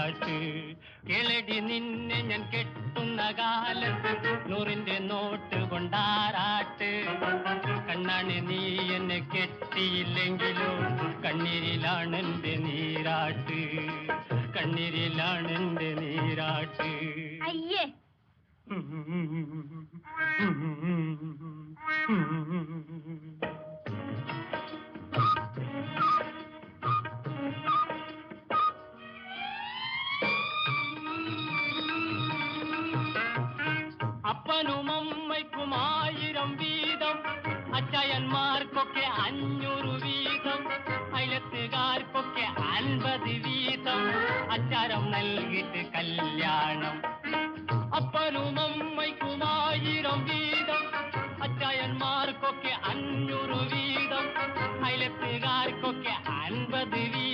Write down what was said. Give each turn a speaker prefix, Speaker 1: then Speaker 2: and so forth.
Speaker 1: നീരാട്ട്. കേളടി നിന്നെ ഞാൻ കെട്ടുന്ന കാലത്ത് 100ന്റെ നോട്ട് കൊണ്ടാറാട്ട്. കണ്ണാണ് നീ എന്നെ കെട്ടിയില്ലെങ്കിലോ കണ്ണീരിലാണെന്റെ നീരാട്ട്, കണ്ണീരിലാണെന്റെ നീരാട്ട്.
Speaker 2: അയ്യേ
Speaker 1: അപ്പനും അമ്മയ്ക്കും 1000 വീതം, അച്ചായന്മാർക്കൊക്കെ 500 വീതം, അയലത്തുകാർക്കൊക്കെ 50 വീതം, അച്ചാരം നൽകിയിട്ട് കല്യാണം. അപ്പനും അമ്മയ്ക്കും 1000 വീതം, അച്ചായന്മാർക്കൊക്കെ 500 വീതം, അയലത്തുകാർക്കൊക്കെ 50 വീതം.